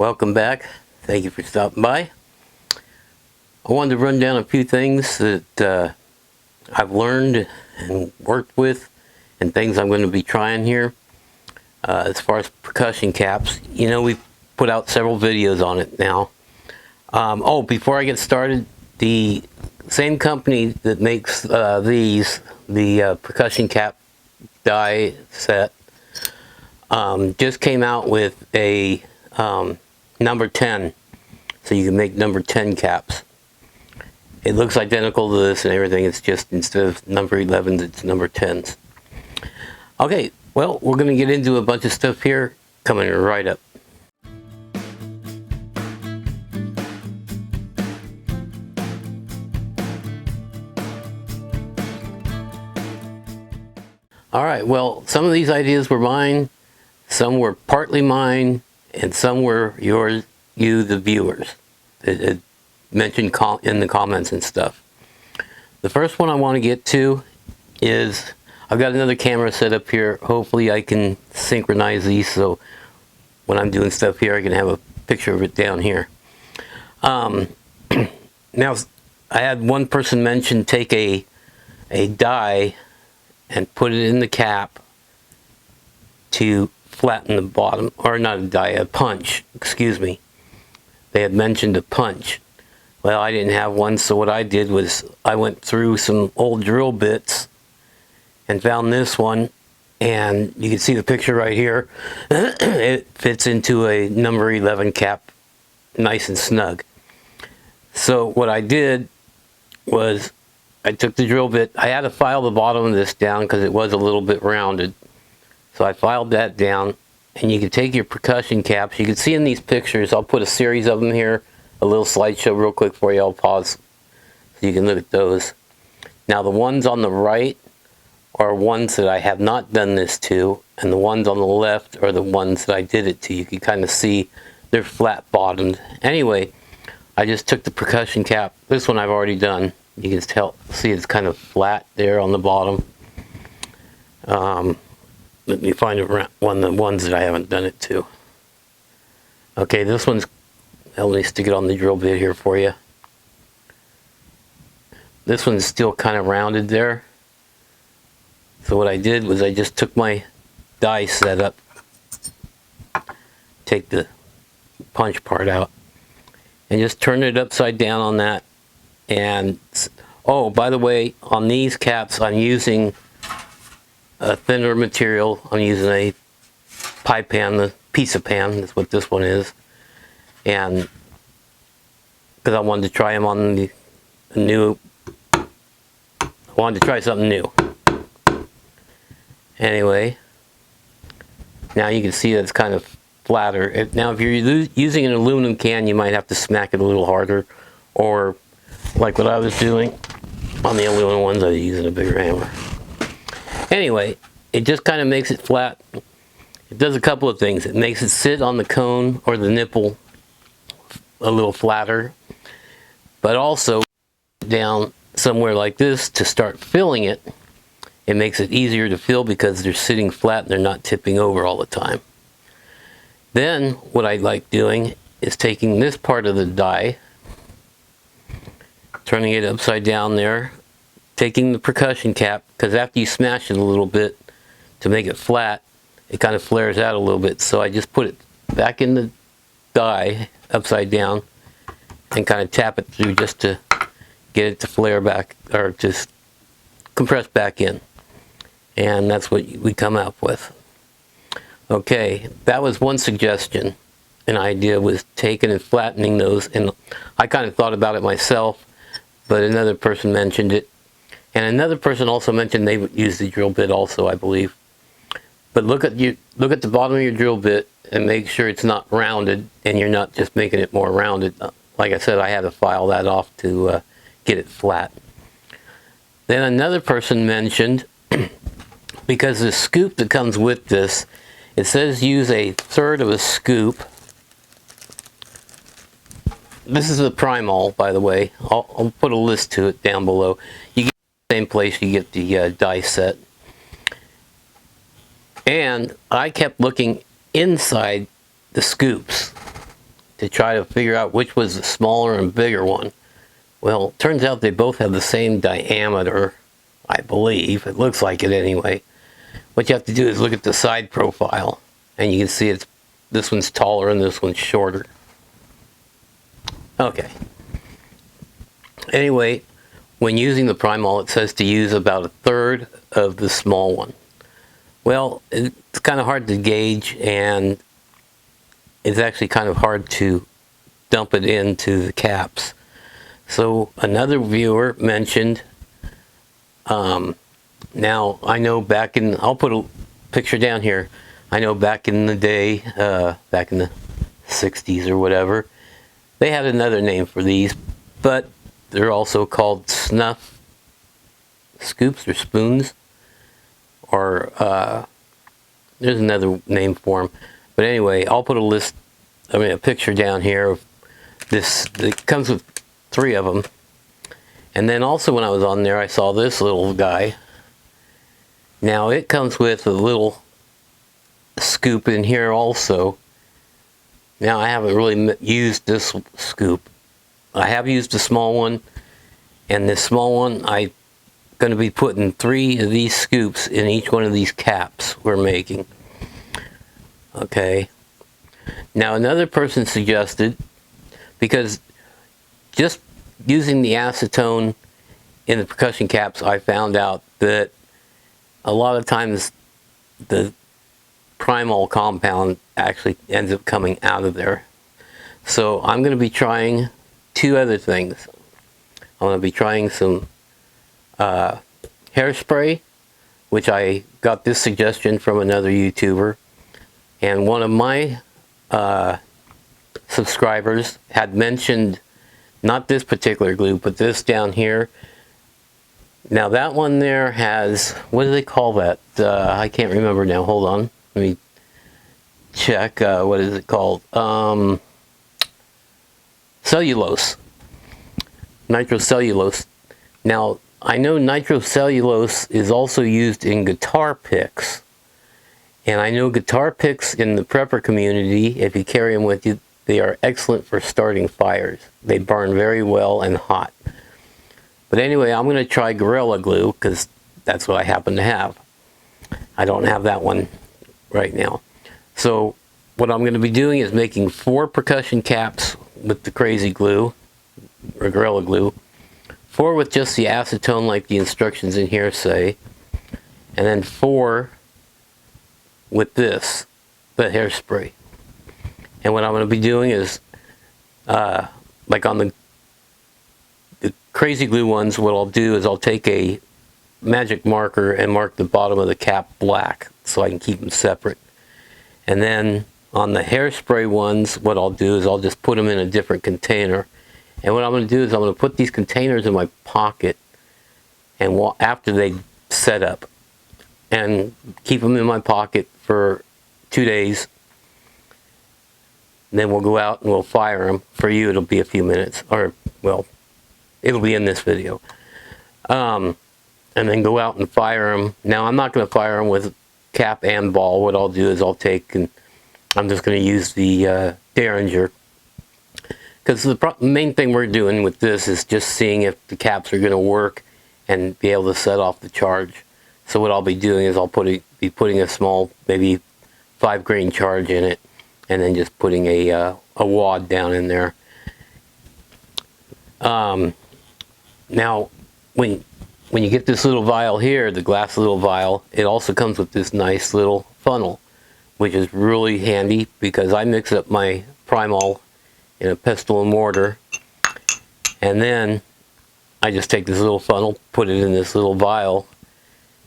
welcome back. Thank you for stopping by. I wanted to run down a few things that I've learned and worked with, and things I'm going to be trying here. As far as percussion caps, you know, we've put out several videos on it now. Before I get started, the same company that makes the percussion cap die set, just came out with a number 10, so you can make number 10 caps. It looks identical to this and everything. It's just instead of number 11s, it's number 10s. Okay, well, we're going to get into a bunch of stuff here coming right up. Alright, well, some of these ideas were mine, some were partly mine, and some were yours, you the viewers. It mentioned in the comments and stuff. The first one I want to get to is, I've got another camera set up here. Hopefully I can synchronize these so when I'm doing stuff here I can have a picture of it down here. Now, I had one person mention take a die and put it in the cap to flatten the bottom, or not a die, a punch, excuse me. They had mentioned a punch. Well, I didn't have one, so what I did was I went through some old drill bits and found this one, and you can see the picture right here. It fits into a number 11 cap nice and snug. So what I did was I took the drill bit. I had to file the bottom of this down because it was a little bit rounded. So I filed that down, and you can take your percussion caps. You can see in these pictures, I'll put a series of them here, a little slideshow real quick for you. I'll pause so you can look at those. Now the ones on the right are ones that I have not done this to, and the ones on the left are the ones that I did it to. You can kind of see they're flat bottomed. Anyway, I just took the percussion cap. This one I've already done. You can see it's kind of flat there on the bottom. Let me find the ones that I haven't done it to. Okay, this one's, let me stick it on the drill bit here for you. This one's still kind of rounded there. So what I did was I just took my die set up, take the punch part out, and just turn it upside down on that. And oh, by the way, on these caps I'm using a thinner material. I'm using a pie pan, the pizza pan, that's what this one is. And because I wanted to try them on the new, I wanted to try something new. Anyway, now you can see that it's kind of flatter. Now if you're using an aluminum can, you might have to smack it a little harder, or like what I was doing on the aluminum ones, I was using a bigger hammer. Anyway, it just kind of makes it flat. It does a couple of things. It makes it sit on the cone or the nipple a little flatter, but also down somewhere like this to start filling it. It makes it easier to fill because they're sitting flat and they're not tipping over all the time. Then what I like doing is taking this part of the die, turning it upside down there, taking the percussion cap, because after you smash it a little bit to make it flat, it kind of flares out a little bit. So I just put it back in the die upside down and kind of tap it through just to get it to flare back, or just compress back in. And that's what we come up with. Okay, that was one suggestion. An idea was taking and flattening those, and I kind of thought about it myself, but another person mentioned it. And another person also mentioned they would use the drill bit also, I believe. But look at the bottom of your drill bit and make sure it's not rounded, and you're not just making it more rounded. Like I said, I had to file that off to get it flat. Then another person mentioned, because the scoop that comes with this, it says use 1/3 of a scoop. This is the Primal, by the way. I'll put a list to it down below. You get the same place you get the die set. And I kept looking inside the scoops to try to figure out which was the smaller and bigger one. Well, it turns out they both have the same diameter, I believe. It looks like it anyway. What you have to do is look at the side profile, and you can see this one's taller and this one's shorter. Okay. Anyway, when using the Primal, it says to use about 1/3 of the small one. Well, it's kind of hard to gauge, and it's actually kind of hard to dump it into the caps. So another viewer mentioned, now I know back in, I'll put a picture down here, I know back in the day, back in the 60s or whatever, they had another name for these, but they're also called snuff scoops or spoons, or there's another name for them. But anyway, I'll put a picture down here of this. It comes with 3 of them. And then also when I was on there, I saw this little guy. Now it comes with a little scoop in here also. Now I haven't really used this scoop. I have used the small one, and this small one, I'm going to be putting 3 of these scoops in each one of these caps we're making. Okay. Now another person suggested, because just using the acetone in the percussion caps, I found out that a lot of times the Primal compound actually ends up coming out of there. So I'm going to be trying 2 other things. I'm going to be trying some hairspray, which I got this suggestion from another YouTuber, and one of my subscribers had mentioned not this particular glue, but this down here. Now that one there has, what do they call that? I can't remember now. Hold on, let me check. What is it called? Cellulose. Nitrocellulose. Now I know nitrocellulose is also used in guitar picks, and I know guitar picks in the prepper community, if you carry them with you, they are excellent for starting fires. They burn very well and hot. But anyway, I'm going to try Gorilla Glue, because that's what I happen to have. I don't have that one right now. So what I'm going to be doing is making 4 percussion caps with the crazy glue, or Gorilla Glue, 4 with just the acetone like the instructions in here say, and then 4 with this, the hairspray. And what I'm going to be doing is, like on the crazy glue ones, what I'll do is I'll take a magic marker and mark the bottom of the cap black so I can keep them separate. And then on the hairspray ones, what I'll do is I'll just put them in a different container. And what I'm going to do is I'm going to put these containers in my pocket, and after they set up, and keep them in my pocket for 2 days. And then we'll go out and we'll fire them. For you, it'll be a few minutes, or well, it'll be in this video. And then go out and fire them. Now I'm not going to fire them with cap and ball. What I'll do is I'll take, and I'm just going to use the Derringer, because the main thing we're doing with this is just seeing if the caps are going to work and be able to set off the charge. So what I'll be doing is I'll be putting a small, maybe 5 grain charge in it, and then just putting a wad down in there. Now, when you get this little vial here, the glass little vial, it also comes with this nice little funnel, which is really handy because I mix up my Primal in a pestle and mortar, and then I just take this little funnel, put it in this little vial,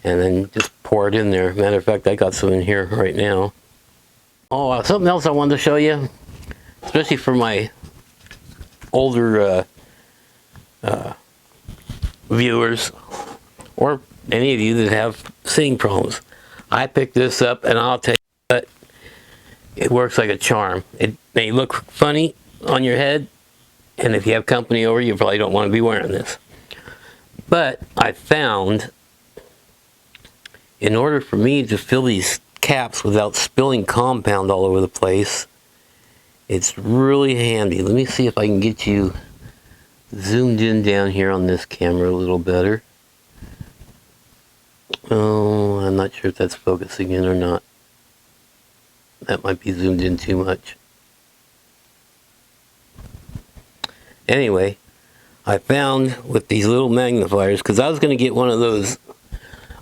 and then just pour it in there. Matter of fact, I got some in here right now. Oh, something else I wanted to show you, especially for my older viewers, or any of you that have singing problems. I picked this up, and I'll tell you what, it works like a charm. It may look funny on your head, and if you have company over, you probably don't want to be wearing this. But I found, in order for me to fill these caps without spilling compound all over the place, It's really handy. Let me see if I can get you zoomed in down here on this camera a little better. Oh, I'm not sure if that's focusing in or not. That might be zoomed in too much. Anyway, I found with these little magnifiers, because I was going to get one of those.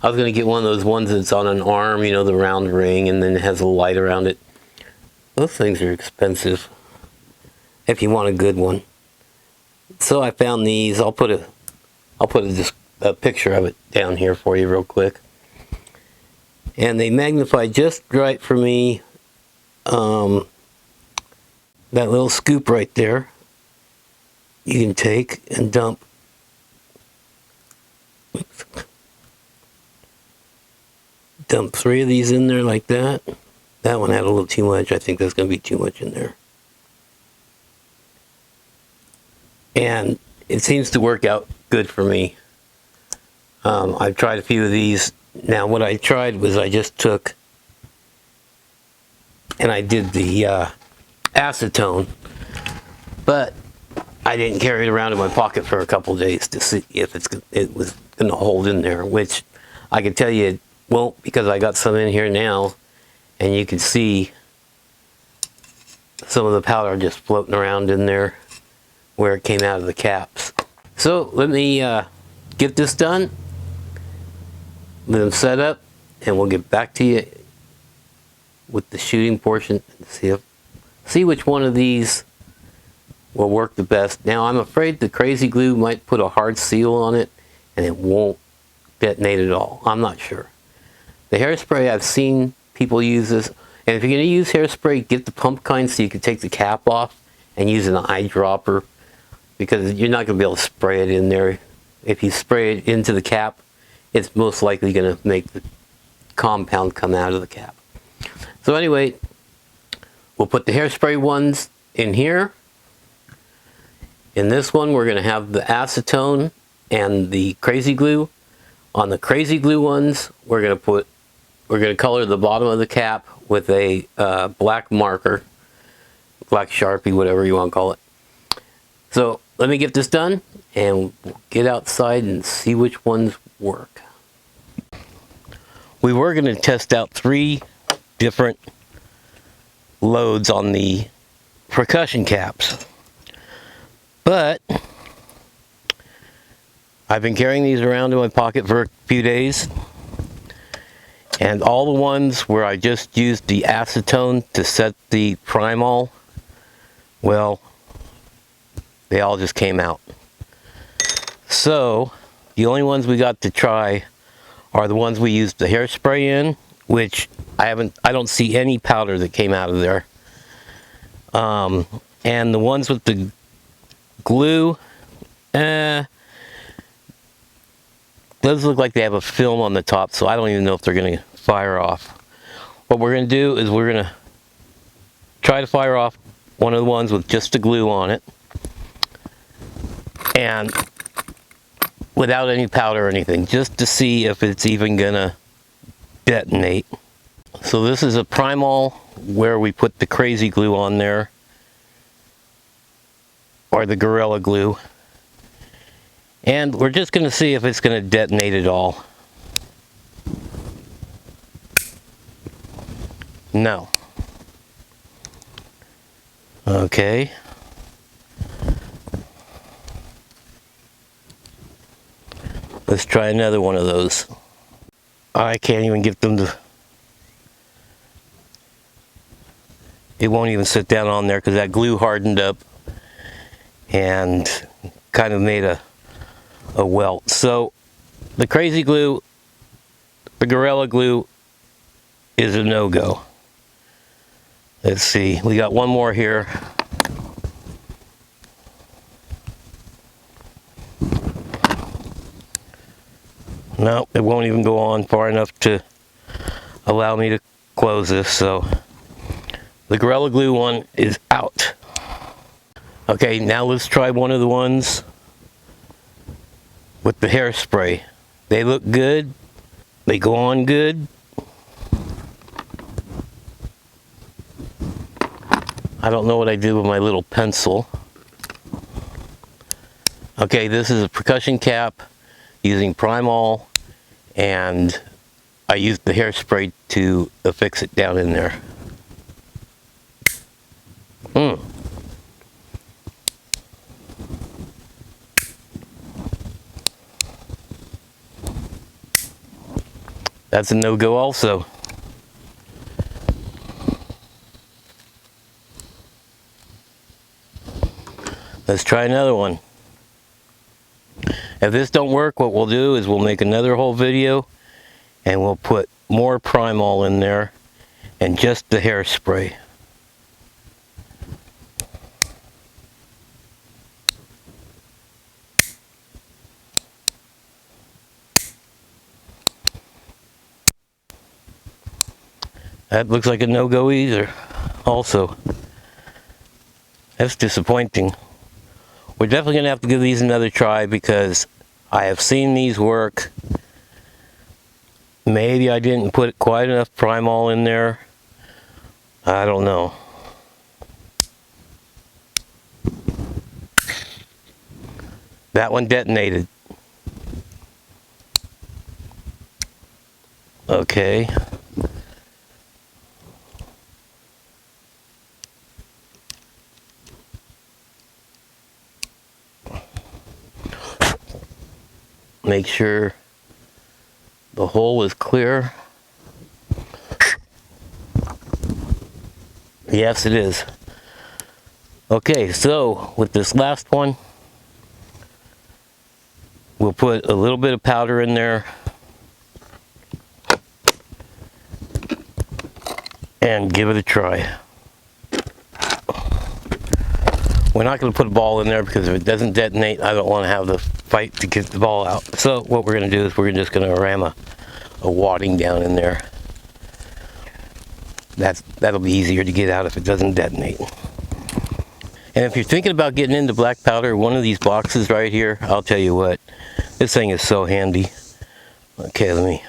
I was going to get one of those ones that's on an arm, you know, the round ring, and then it has a light around it. Those things are expensive if you want a good one. So I found these. I'll put a picture of it down here for you real quick. And they magnify just right for me. That little scoop right there, you can take and dump. Dump 3 of these in there like that. That one had a little too much. I think that's going to be too much in there. And it seems to work out good for me. I've tried a few of these. Now what I tried was I just took and I did the acetone, but I didn't carry it around in my pocket for a couple days to see if it was going to hold in there, which I can tell you it won't, because I got some in here now, and you can see some of the powder just floating around in there where it came out of the caps. So let me get this done, let them set up, and we'll get back to you with the shooting portion and see which one of these will work the best. Now I'm afraid the crazy glue might put a hard seal on it and it won't detonate at all. I'm not sure. The hairspray, I've seen people use this, and if you're going to use hairspray, get the pump kind so you can take the cap off and use an eyedropper, because you're not going to be able to spray it in there. If you spray it into the cap, it's most likely going to make the compound come out of the cap. So anyway, we'll put the hairspray ones in here. In this one, we're going to have the acetone and the crazy glue. On the crazy glue ones, we're going to color the bottom of the cap with a black marker, black Sharpie, whatever you want to call it. So let me get this done, and we'll get outside and see which ones work. We were going to test out 3 different loads on the percussion caps, but I've been carrying these around in my pocket for a few days, and all the ones where I just used the acetone to set the primol, well, they all just came out. So the only ones we got to try are the ones we used the hairspray in, which I don't see any powder that came out of there. And the ones with the glue, those look like they have a film on the top, so I don't even know if they're going to fire off. What we're going to do is we're going to try to fire off one of the ones with just the glue on it, and without any powder or anything, just to see if it's even going to detonate. So this is a primol where we put the crazy glue on there, or the Gorilla Glue, and we're just going to see if it's going to detonate at all. No. Okay. Let's try another one of those. I can't even get them to... It won't even sit down on there because that glue hardened up and kind of made a welt. So the crazy glue, the Gorilla Glue, is a no-go. Let's see, we got one more here. No, it won't even go on far enough to allow me to close this, so the Gorilla Glue one is out. Okay, now let's try one of the ones with the hairspray. They look good, they go on good. I don't know what I did with my little pencil. Okay, this is a percussion cap using Primal, and I used the hairspray to affix it down in there. That's a no-go also. Let's try another one. If this don't work, what we'll do is we'll make another whole video and we'll put more Primal in there and just the hairspray. That looks like a no-go either. Also, that's disappointing. We're definitely going to have to give these another try because I have seen these work. Maybe I didn't put quite enough Primal in there. I don't know. That one detonated. Okay. Make sure the hole is clear. Yes, it is. Okay, so with this last one, we'll put a little bit of powder in there and give it a try. We're not going to put a ball in there because if it doesn't detonate, I don't want to have the fight to get the ball out. So what we're going to do is we're just going to ram a wadding down in there. That'll be easier to get out if it doesn't detonate. And if you're thinking about getting into black powder, one of these boxes right here, I'll tell you what, this thing is so handy. Okay, let me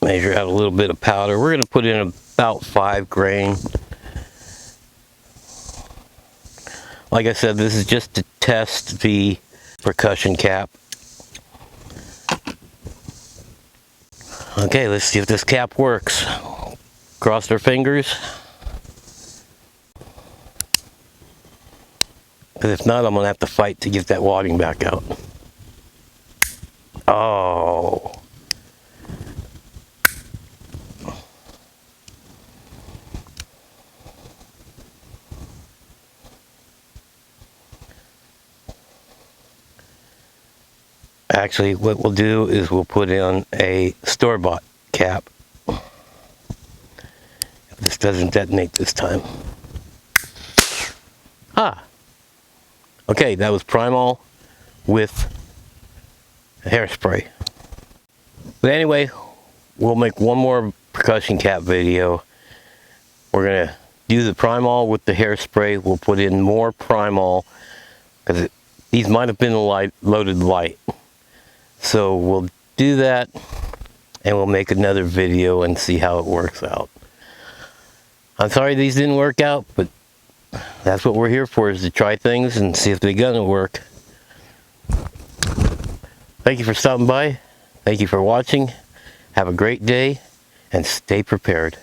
measure out a little bit of powder. We're going to put in about 5 grain. Like I said, this is just to test the percussion cap. Okay, let's see if this cap works. Cross our fingers. Because if not, I'm going to have to fight to get that wadding back out. Oh. Actually, what we'll do is we'll put in a store-bought cap. If this doesn't detonate this time. Ah! Okay, that was Primal with hairspray. But anyway, we'll make one more percussion cap video. We're going to do the Primal with the hairspray. We'll put in more Primal because these might have been loaded light. So we'll do that and we'll make another video and see how it works out. I'm sorry these didn't work out, but that's what we're here for, is to try things and see if they're gonna work. Thank you for stopping by. Thank you for watching. Have a great day and stay prepared.